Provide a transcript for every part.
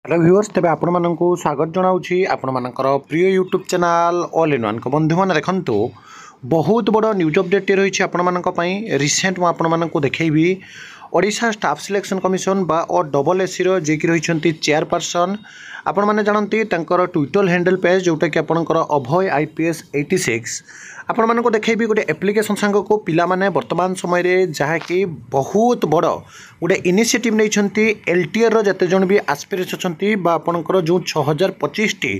Hello viewers तेज आपण मानक स्वागत जनाऊँगी आपण मानकर प्रिय YouTube channel all in one को बंधु मैंने देखु बहुत बड़ न्यूज अपडेट रही है रिसेंट मुझे देखी ओडिशा स्टाफ सिलेक्शन कमिशन बा डबल एसी जी रही चेयरपर्सन आपण मैंने जानती ट्विटर हैंडल पेज जोटा कि आपंकर अभय IPS 86 आपण मानक देखी गोटे एप्लिकेशन सांग को पिला माने वर्तमान समय रे जहाँकि बहुत बड़ गोटे इनिशिएटिव नहीं LTR जिते जन भी आस्पिरेंट्स अच्छा आपंकर जो 6025 टी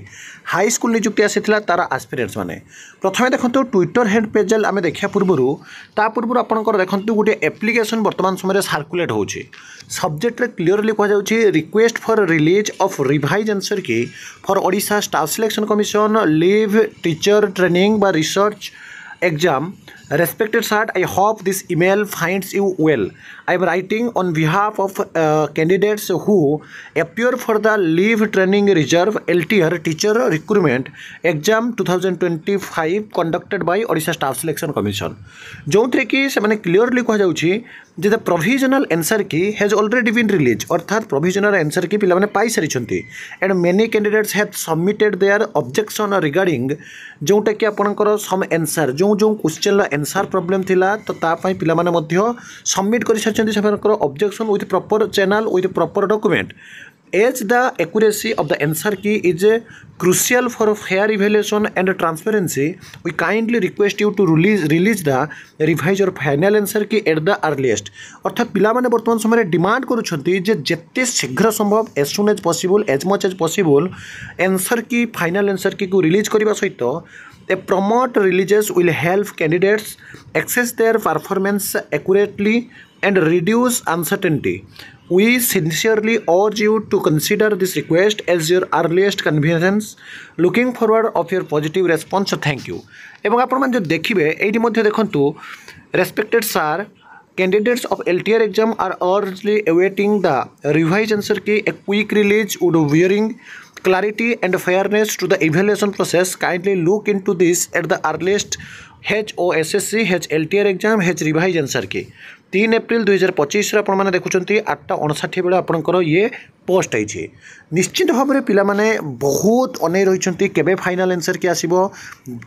हाई स्कूल निजुक्ति आसीला तार आस्पिरेंट्स मैंने प्रथम देखो ट्विटर हैंड पेज आम देखा पूर्व आपंकर देखो गोटे एप्लिकेशन वर्तमान समय सर्कुलेट हो सब्जेक्ट क्लीयरली कहुच्छी request for release of revise answer key for Odisha staff selection commission leave teacher training बा research exam. Respected sir, I hope this email finds you well. I am writing on behalf of candidates who appear for the leave training reserve LTR teacher recruitment exam 2025 conducted by Odisha Staff Selection Commission. जो थे कि से clearly कहुच्छी जे the provisional answer key has already been release अर्थात provisional answer key पिला पाई सारी and many candidates have submitted their objection regarding जोटा कि आपंकर सम आंसर जो जो क्वेश्चन आंसर प्रॉब्लम थिला तो तापाई पिला माने मध्य सबमिट कर सारी सेमानकर objection with proper channel with proper document as the accuracy of the answer key is crucial for fair evaluation and transparency. We kindly request you to release the revise or final answer key at the earliest. अर्थात पिला माने वर्तमान समय demand करुछंती जे जेते शीघ्र संभव as soon as possible as much as possible answer की final answer की को रिलीज करबा सहित a prompt releases will help candidates access their performance accurately and reduce uncertainty. We sincerely urge you to consider this request as your earliest convenience. Looking forward of your positive response. Thank you. एवं आपण मान जो देखिबे एठी मध्ये देखंतु respected sir, candidates of LTR exam are urgently awaiting the revised answer key. A quick release would bring clarity and fairness to the evaluation process. Kindly look into this at the earliest. HOSSC LTR exam revised answer key 3 April 2025 आपने देखुं 8:59 बेले आपंकर ये post आई निश्चित भाव में पिला माने बहुत अनै रही केबे फाइनल आंसर की आसीबो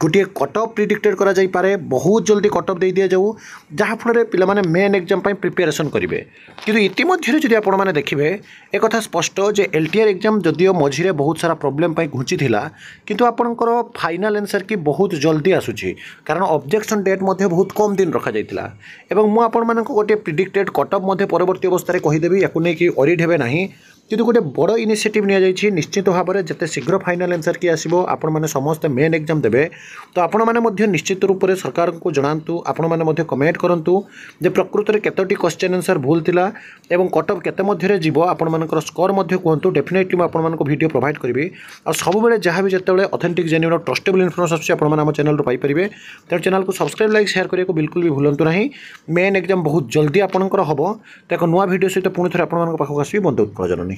गोटे कट ऑफ प्रिडिक्टेड करा जाई पारे बहुत जल्दी कट ऑफ दे दिया जाऊ जहाँ फल पिला माने मेन एग्जाम प्रिपेरेसन करेंगे किंतु इतिमध्य जदि आपण माने देखिबे एक कथा स्पष्ट जे LTR एग्जाम जदिओ मझिरे बहुत सारा प्रॉब्लम घुंची थिला किंतु आपणकर फाइनल आंसर की बहुत जल्दी आसुची कारण ऑब्जेक्शन डेट बहुत कम दिन रखा जाइतिला एवं मु आपण मानक गोटे प्रिडिक्टेड कट ऑफ परवर्ती अवस्था कहीदेवी या नहीं ऑडिट हेबे नहीं किंतु गोटे बड़ इनिशिएटिव नि निश्चित भाव में जिते शीघ्र फाइनल आंसर की आसो आपण मैंने समस्ते मेन एग्जाम देवे तो आपण मैंने निश्चित रूप से सरकार को जनातु आपण मैंने कमेंट करूँ जे प्रकृत में केतोटी क्वेश्चन आंसर भूल थिला एवं कट ऑफ केते मध्य जीव आपण मानकर स्कोर कहतु डेफिनेटली आपण मानक वीडियो प्रोवाइड करी और सब जहाँ भी जिते ऑथेंटिक जेन्युइन ट्रस्टेबल इनफॉरमेशन आसुची आपण माने आम चैनल पाइपर तेणु चैनल को सब्सक्राइब लाइक शेयर करने को बिल्कुल भी भूलु ना मेन एग्जाम बहुत जल्दी आपंकर हम तो एक नुआ वीडियो सहित पुणी थे आपण पाखक आसबि बंधु उत्कल जननी।